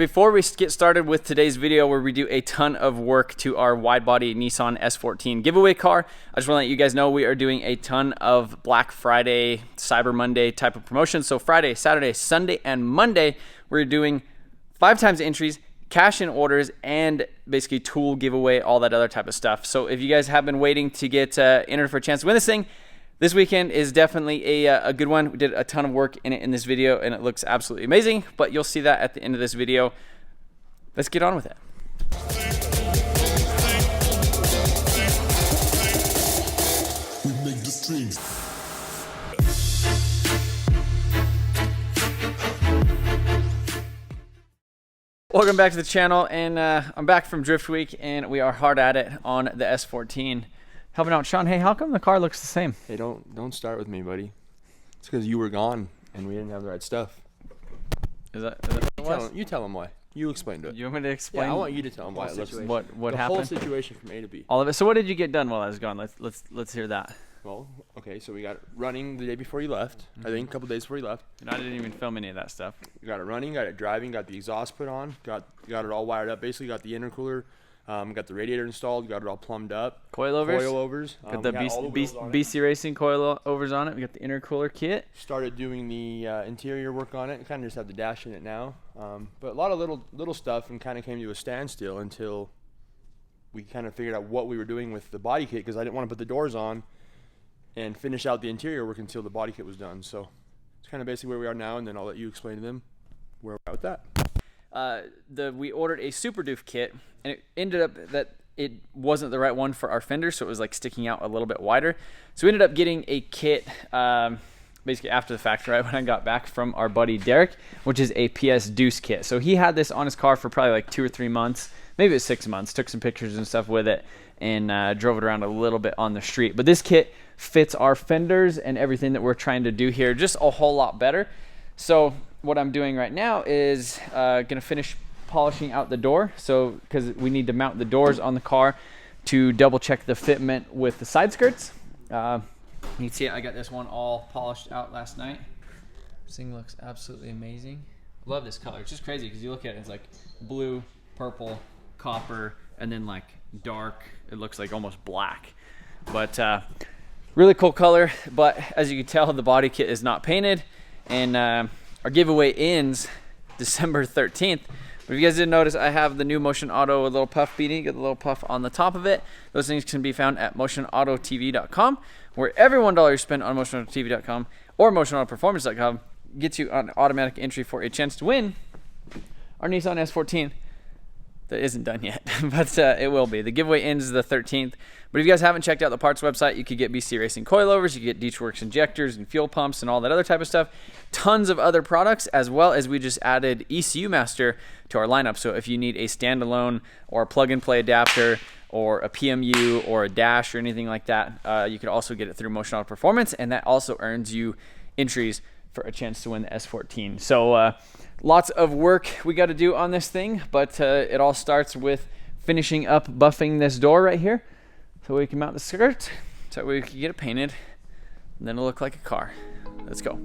Before we get started with today's video where we do a ton of work to our wide body Nissan S14 giveaway car, I just want to let you guys know we are doing a ton of Black Friday, Cyber Monday type of promotions. So Friday, Saturday, Sunday, and Monday, we're doing 5 times entries, cash in orders, and basically tool giveaway, all that other type of stuff. So if you guys have been waiting to get entered for a chance to win this thing, this weekend is definitely a good one. We did a ton of work in it in this video, and it looks absolutely amazing, but you'll see that at the end of this video. Let's get on with it. Welcome back to the channel, and I'm back from Drift Week, and we are hard at it on the S14. Helping out Sean. Hey, how come the car looks the same? Hey, don't start with me, buddy. It's because you were gone and we didn't have the right stuff. Is that what it was? You tell him why. You explain to it. You want me to explain? Yeah, I want you to tell him why. What the happened? whole situation from A to B. All of it. So what did you get done while I was gone? Let's hear that. Well, okay, so we got it running the day before you left. I think a couple days before you left. And I didn't even film any of that stuff. We got it running, got it driving, got the exhaust put on, got it all wired up. Basically, got the intercooler. Got the radiator installed, got it all plumbed up. Coilovers. Got the BC Racing coilovers on it. We got the intercooler kit. Started doing the interior work on it. Kind of just have the dash in it now. But a lot of little stuff, and kind of came to a standstill until we kind of figured out what we were doing with the body kit, because I didn't want to put the doors on and finish out the interior work until the body kit was done. So it's kind of basically where we are now, and then I'll let you explain to them where we're at with that. We ordered a Super Doof kit, and it ended up that it wasn't the right one for our fender, so it was like sticking out a little bit wider. So we ended up getting a kit basically after the fact, right when I got back from our buddy Derek, which is a Ps Duce kit. So he had this on his car for probably like 2 or 3 months, maybe it was 6 months. Took some pictures and stuff with it, and drove it around a little bit on the street. But this kit fits our fenders and everything that we're trying to do here just a whole lot better. So what I'm doing right now is gonna finish polishing out the door. So because we need to mount the doors on the car to double check the fitment with the side skirts. You can see I got this one all polished out last night. This thing looks absolutely amazing. Love this color. It's just crazy because you look at it, it's like blue, purple, copper, and then like dark. It looks like almost black, but really cool color. But as you can tell, the body kit is not painted, and our giveaway ends December 13th. But if you guys didn't notice, I have the new Motion Auto, a little puff beanie, got the little puff on the top of it. Those things can be found at MotionAutoTv.com, where every $1 you spend on MotionAutoTv.com or MotionAutoPerformance.com gets you an automatic entry for a chance to win our Nissan S14. That isn't done yet, but it will be. The giveaway ends the 13th. But if you guys haven't checked out the parts website, you could get BC Racing coilovers, you get Beachworks injectors and fuel pumps and all that other type of stuff. Tons of other products, as well as we just added ECU Master to our lineup. So if you need a standalone or a plug-and-play adapter or a PMU or a dash or anything like that, you could also get it through Motion Auto Performance, and that also earns you entries for a chance to win the S14. So lots of work we got to do on this thing, but it all starts with finishing up buffing this door right here so we can mount the skirt, so we can get it painted, and then it'll look like a car. Let's go.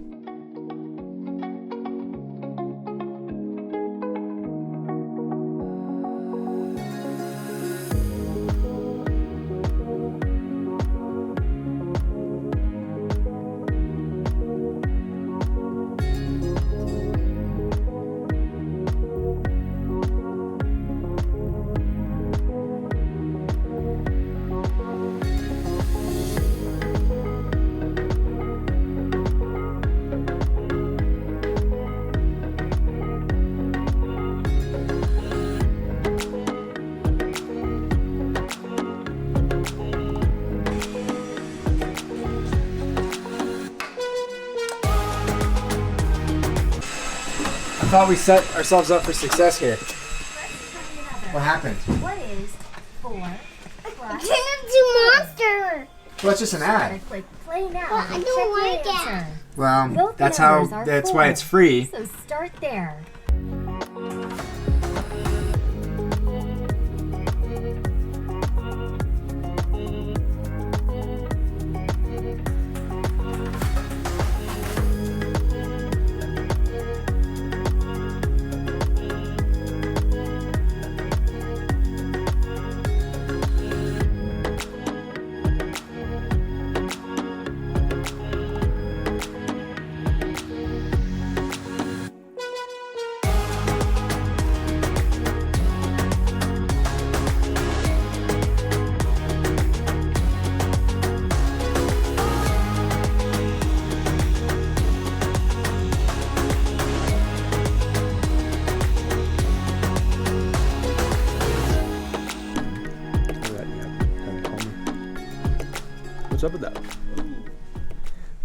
I thought we set ourselves up for success here. What happened? What is 4 plus? Monster! Well, it's just an ad. Play now. Well, I don't like it. Well, that's why it's free. So start there. up with that?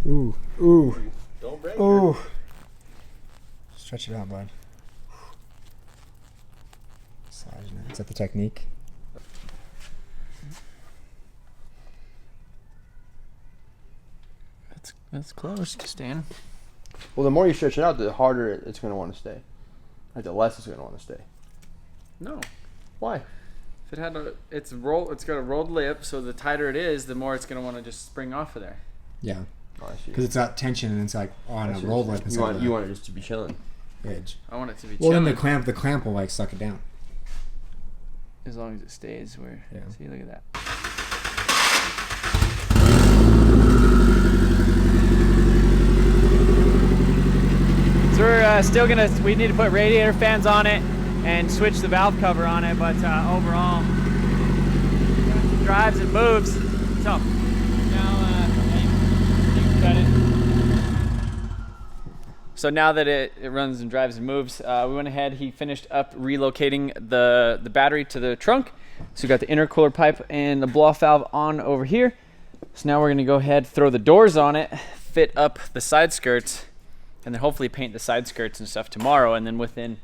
Ooh, ooh, Don't break ooh. Stretch it out, bud. Massaging it. Is that the technique? That's close to staying. Well, the more you stretch it out, the harder it's going to want to stay. Like the less it's going to want to stay. No. Why? If it had it's got a rolled lip, so the tighter it is, the more it's gonna want to just spring off of there. Yeah. Oh, I see. Because it's got tension and it's like on a roll lip. You want it just to be chilling. Edge. I want it to be Well, chilling. then the clamp will like suck it down. As long as it stays where. Yeah. See, look at that. So we're still we need to put radiator fans on it and switch the valve cover on it, but overall, drives and moves. So now you can cut it. So now that it runs and drives and moves, we went ahead. He finished up relocating the battery to the trunk. So we got the intercooler pipe and the blow-off valve on over here. So now we're gonna go ahead, throw the doors on it, fit up the side skirts, and then hopefully paint the side skirts and stuff tomorrow. And then within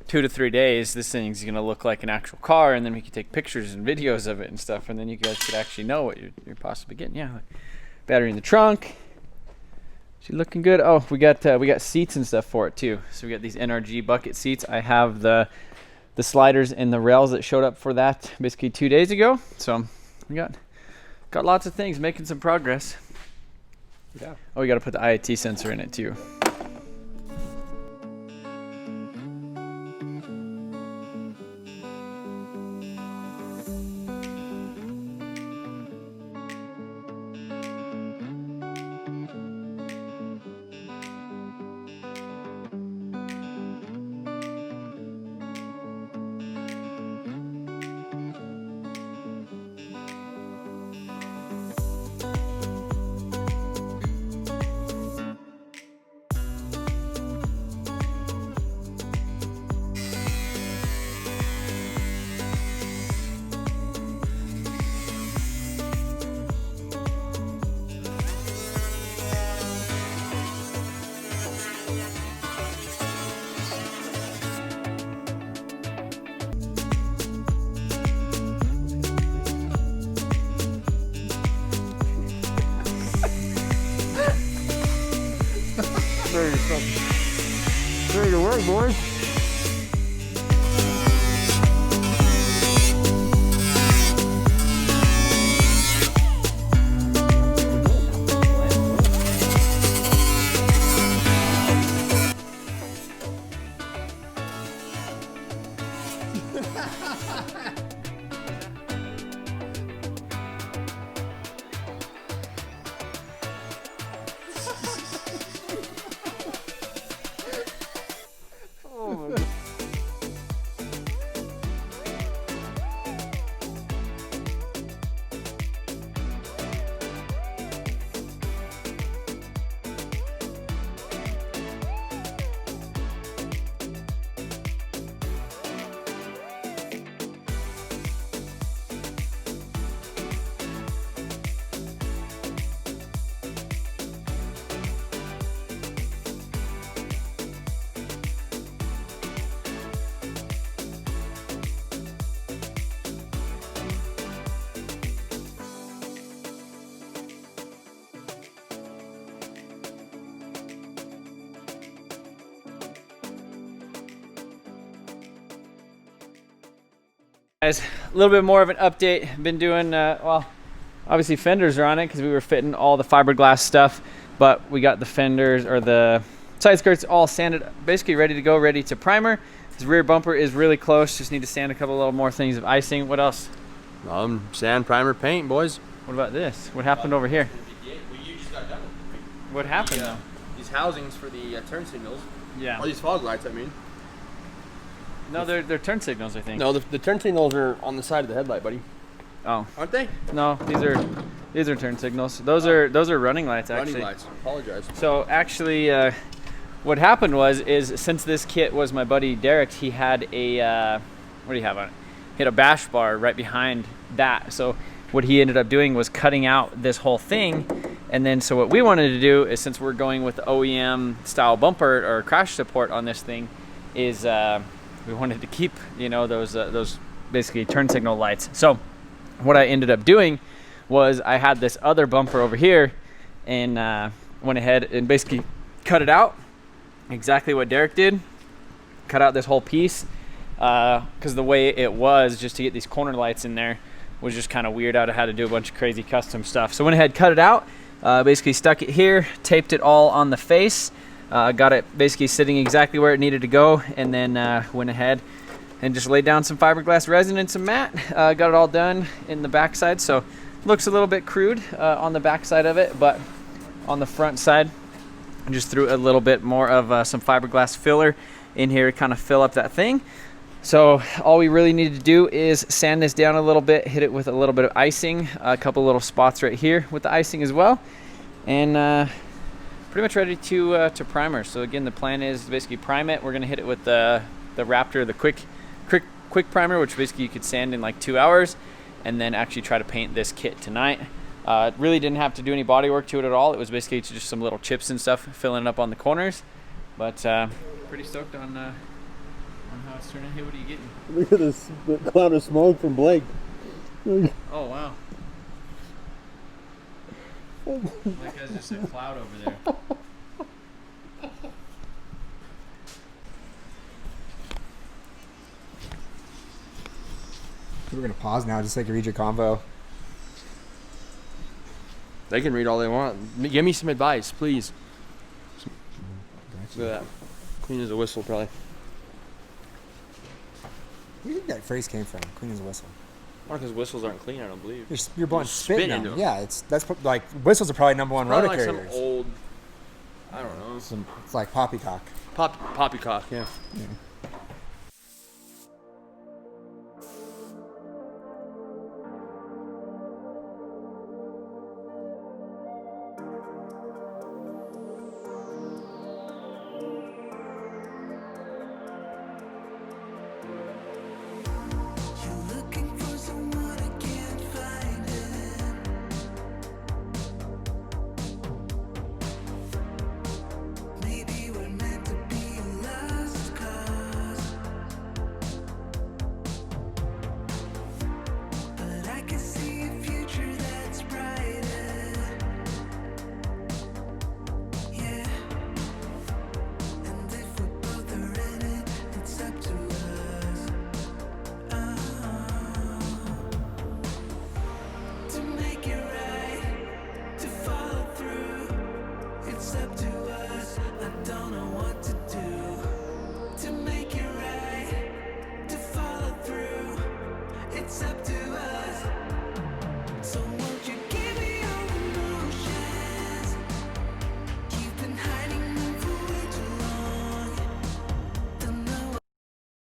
2 to 3 days, this thing's gonna look like an actual car, and then we can take pictures and videos of it and stuff, and then you guys could actually know what you're possibly getting. Yeah, like battery in the trunk. She's looking good. Oh, we got seats and stuff for it too. So we got these NRG bucket seats. I have the sliders and the rails that showed up for that basically 2 days ago. So we got lots of things, making some progress. Yeah. Oh, we got to put the IAT sensor in it too. Ready to work, boys. Guys, a little bit more of an update. Been doing, well, obviously fenders are on it because we were fitting all the fiberglass stuff, but we got the fenders or the side skirts all sanded, basically ready to go, ready to primer. This rear bumper is really close. Just need to sand a couple little more things of icing. What else? Sand, primer, paint, boys. What about this? What happened over here? Well, you just got done. What happened though? These housings for the turn signals. Yeah. Or these fog lights, I mean. No, they're turn signals, I think. No, the turn signals are on the side of the headlight, buddy. Oh. Aren't they? No, these are turn signals. Those are running lights actually. Running lights. Apologize. So actually, what happened is since this kit was my buddy Derek, he had a what do you have on it? He had a bash bar right behind that. So what he ended up doing was cutting out this whole thing. And then so what we wanted to do is, since we're going with the OEM style bumper or crash support on this thing, is we wanted to keep, you know, those basically turn signal lights. So what I ended up doing was I had this other bumper over here, and went ahead and basically cut it out exactly what Derek did. Cut out this whole piece because the way it was, just to get these corner lights in there, was just kind of weird out. I had to do a bunch of crazy custom stuff. So went ahead, cut it out, basically stuck it here, taped it all on the face, got it basically sitting exactly where it needed to go, and then went ahead and just laid down some fiberglass resin and some matte. Got it all done in the backside, so looks a little bit crude on the backside of it, but on the front side, I just threw a little bit more of some fiberglass filler in here to kind of fill up that thing. So all we really need to do is sand this down a little bit, hit it with a little bit of icing, a couple little spots right here with the icing as well, and pretty much ready to primer. So again, the plan is to basically prime it. We're gonna hit it with the Raptor, the quick primer, which basically you could sand in like 2 hours, and then actually try to paint this kit tonight. Really didn't have to do any body work to it at all. It was basically just some little chips and stuff, filling it up on the corners. But pretty stoked on how it's turning. Hey, what are you getting? Look at this cloud of smoke from Blake. Oh, wow. Like has just a cloud over there. We're gonna pause now just so I can read your convo. They can read all they want. Give me some advice, please. Look at that. Clean as a whistle, probably. Where do you think that phrase came from? Clean as a whistle. Not because whistles aren't clean, I don't believe. You're blowing spit spit now. into 'em. Yeah, that's like whistles are probably number one rotor Probably like carriers. some old, I don't know. It's like poppycock. Poppycock, yeah.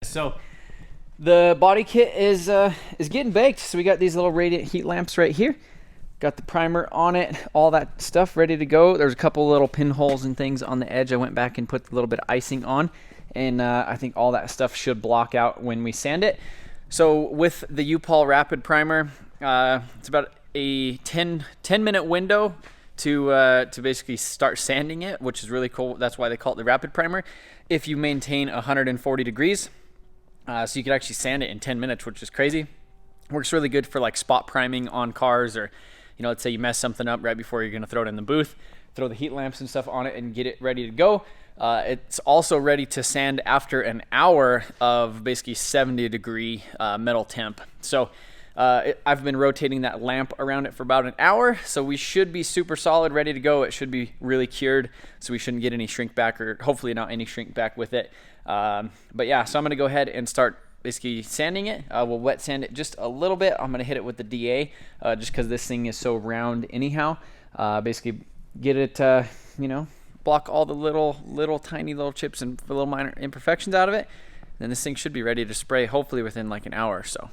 So the body kit is getting baked. So we got these little radiant heat lamps right here. Got the primer on it, all that stuff ready to go. There's a couple little pinholes and things on the edge. I went back and put a little bit of icing on, and I think all that stuff should block out when we sand it. So with the U-POL Rapid Primer, it's about a 10-minute window to basically start sanding it, which is really cool. That's why they call it the Rapid Primer. If you maintain 140 degrees, so you could actually sand it in 10 minutes, which is crazy. Works really good for like spot priming on cars, or let's say you mess something up right before you're going to throw it in the booth, throw the heat lamps and stuff on it and get it ready to go. It's also ready to sand after an hour of basically 70-degree metal temp. So I've been rotating that lamp around it for about an hour, so we should be super solid, ready to go. It should be really cured, so we shouldn't get any shrink back, or hopefully not any shrink back with it. But yeah, so I'm going to go ahead and start basically sanding it. We'll wet sand it just a little bit. I'm going to hit it with the DA just because this thing is so round anyhow. Basically get it, block all the little tiny little chips and little minor imperfections out of it. Then this thing should be ready to spray hopefully within like an hour or so.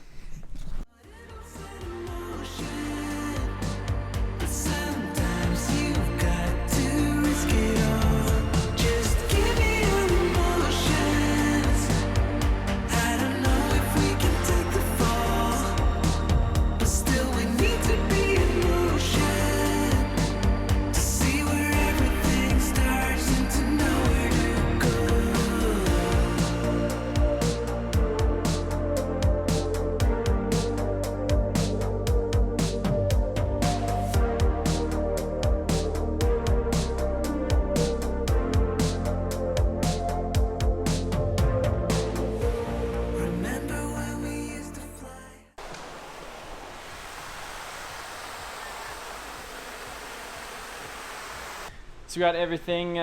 So we got everything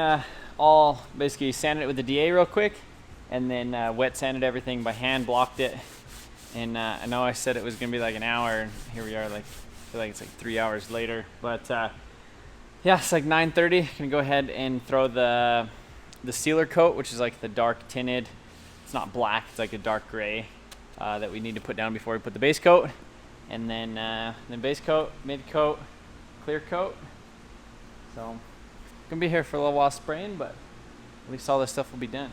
all basically sanded it with the DA real quick, and then wet sanded everything by hand, blocked it. And I know I said it was gonna be like an hour, and here we are, like, I feel like it's like 3 hours later. But yeah, it's like 9:30. Gonna go ahead and throw the sealer coat, which is like the dark tinted. It's not black, it's like a dark gray that we need to put down before we put the base coat. And then base coat, mid coat, clear coat. So gonna be here for a little while spraying, but at least all this stuff will be done.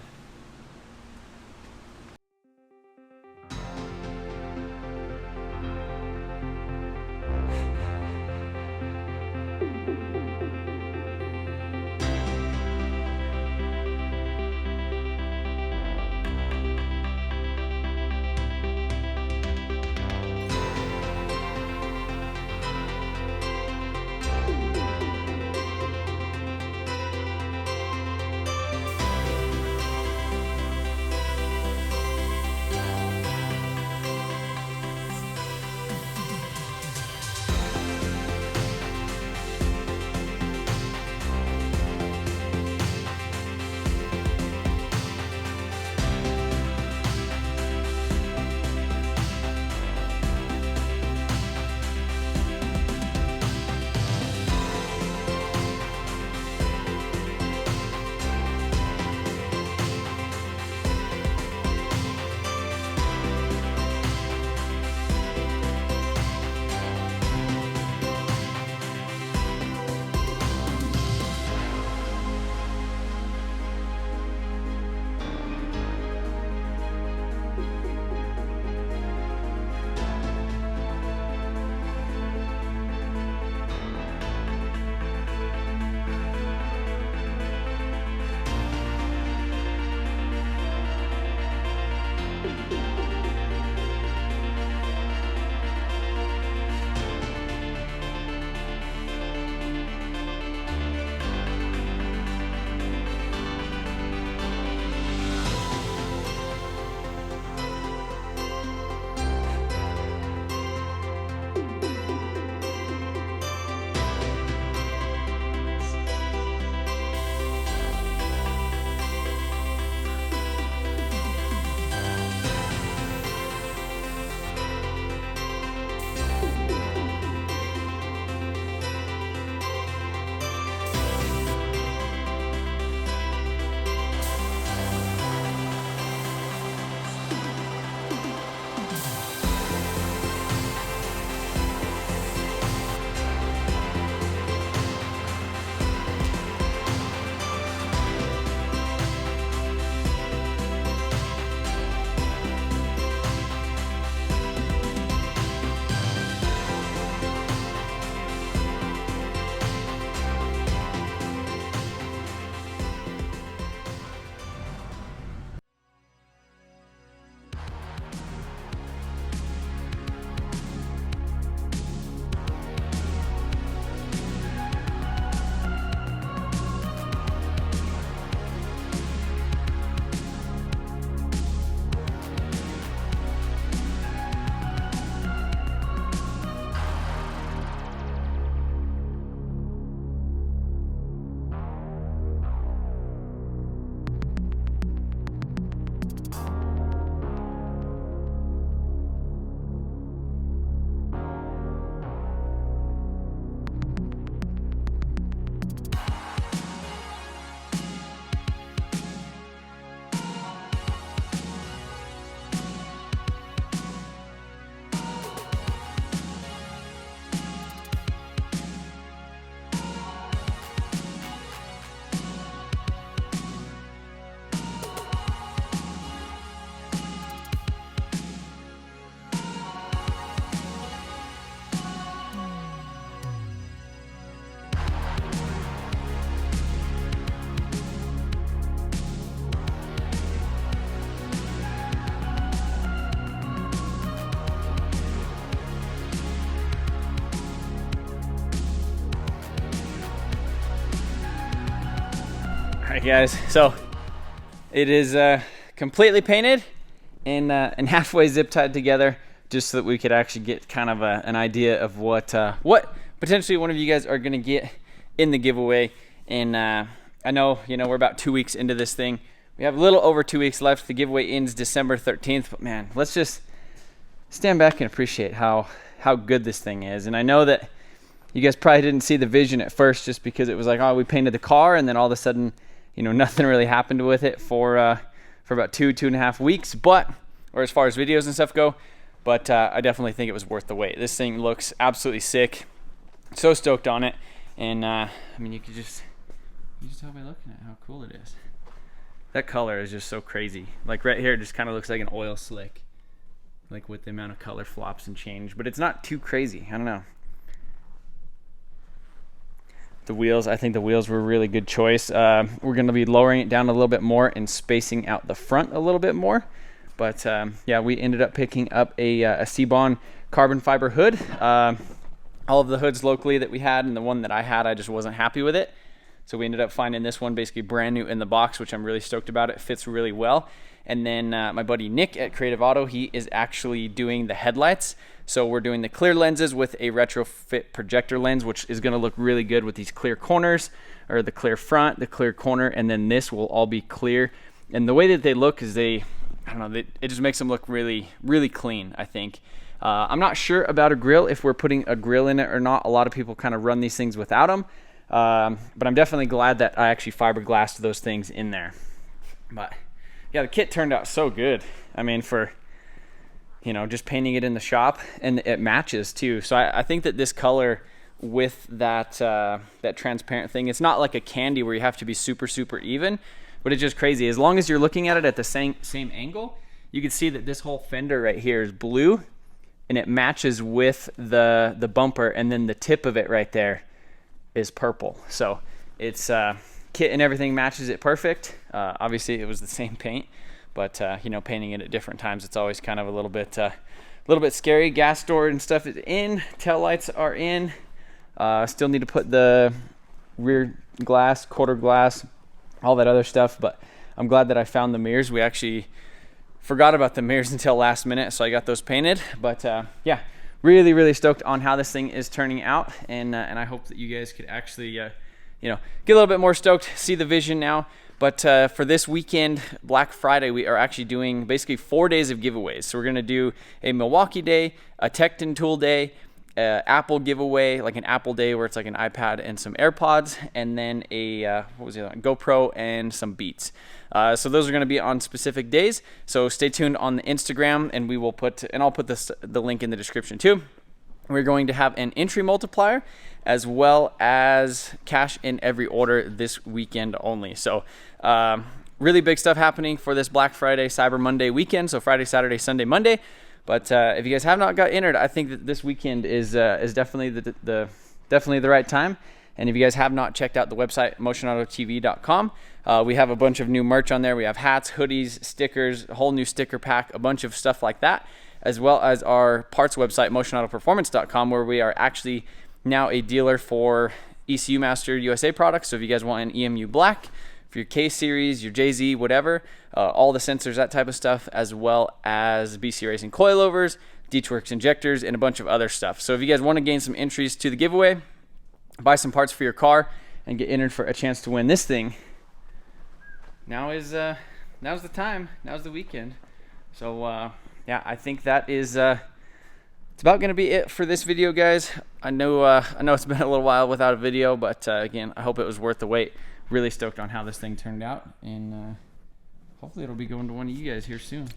Alright guys, so it is completely painted and halfway zip tied together, just so that we could actually get kind of an idea of what potentially one of you guys are going to get in the giveaway. And I know, you know, we're about 2 weeks into this thing. We have a little over 2 weeks left. The giveaway ends December 13th. But man, let's just stand back and appreciate how good this thing is. And I know that you guys probably didn't see the vision at first, just because it was like, oh, we painted the car, and then all of a sudden, you know, nothing really happened with it for about 2.5 weeks. But, or as far as videos and stuff go, but I definitely think it was worth the wait. This thing looks absolutely sick. So stoked on it. And I mean, you can just tell by looking at how cool it is. That color is just so crazy. Like right here, it just kind of looks like an oil slick, like with the amount of color flops and change, but it's not too crazy. I don't know. The wheels, I think the wheels were a really good choice. We're going to be lowering it down a little bit more and spacing out the front a little bit more. But yeah, we ended up picking up a C-Bond carbon fiber hood. All of the hoods locally that we had, and the one that I had, I just wasn't happy with it. So we ended up finding this one basically brand new in the box, which I'm really stoked about. It fits really well. And then my buddy Nick at Creative Auto, he is actually doing the headlights. So we're doing the clear lenses with a retrofit projector lens, which is going to look really good with these clear corners, or the clear front, the clear corner, and then this will all be clear. And the way that they look is I don't know, it just makes them look really, really clean, I think. I'm not sure about a grill, if we're putting a grill in it or not. A lot of people kind of run these things without them. But I'm definitely glad that I actually fiberglassed those things in there. But yeah, the kit turned out so good. I mean, for, you know, just painting it in the shop, and it matches too. So I think that this color with that transparent thing, it's not like a candy where you have to be super, super even, but it's just crazy. As long as you're looking at it at the same angle, you can see that this whole fender right here is blue, and it matches with the bumper, and then the tip of it right there is purple. So it's kit and everything matches it perfect. Obviously it was the same paint, but you know, painting it at different times, it's always kind of a little bit scary. Gas door and stuff is in, tail lights are in. Still need to put the rear glass, quarter glass, all that other stuff, but I'm glad that I found the mirrors. We actually forgot about the mirrors until last minute, so I got those painted. But yeah, really, really stoked on how this thing is turning out, and I hope that you guys could actually, you know, get a little bit more stoked, see the vision now. But for this weekend, Black Friday, we are actually doing basically 4 days of giveaways. So we're gonna do a Milwaukee day, a Tecton Tool day, Apple giveaway, like an Apple day where it's like an iPad and some AirPods, and then a what was the other one? GoPro and some Beats. So those are going to be on specific days. So stay tuned on the Instagram, and we will put, and I'll put the link in the description too. We're going to have an entry multiplier as well as cash in every order this weekend only. So really big stuff happening for this Black Friday, Cyber Monday weekend. So Friday, Saturday, Sunday, Monday. But if you guys have not got entered, I think that this weekend is definitely definitely the right time. And if you guys have not checked out the website, MotionAutoTv.com, we have a bunch of new merch on there. We have hats, hoodies, stickers, a whole new sticker pack, a bunch of stuff like that, as well as our parts website, MotionAutoPerformance.com, where we are actually now a dealer for ECU Master USA products. So if you guys want an EMU Black, for your K-Series, your JZ, whatever, all the sensors, that type of stuff, as well as BC Racing coilovers, Ditchworks injectors, and a bunch of other stuff. So if you guys want to gain some entries to the giveaway, buy some parts for your car, and get entered for a chance to win this thing, now's the time. Now's the weekend. So yeah, I think that is it's about gonna be it for this video, guys. I know it's been a little while without a video, but again, I hope it was worth the wait. Really stoked on how this thing turned out, and hopefully it'll be going to one of you guys here soon.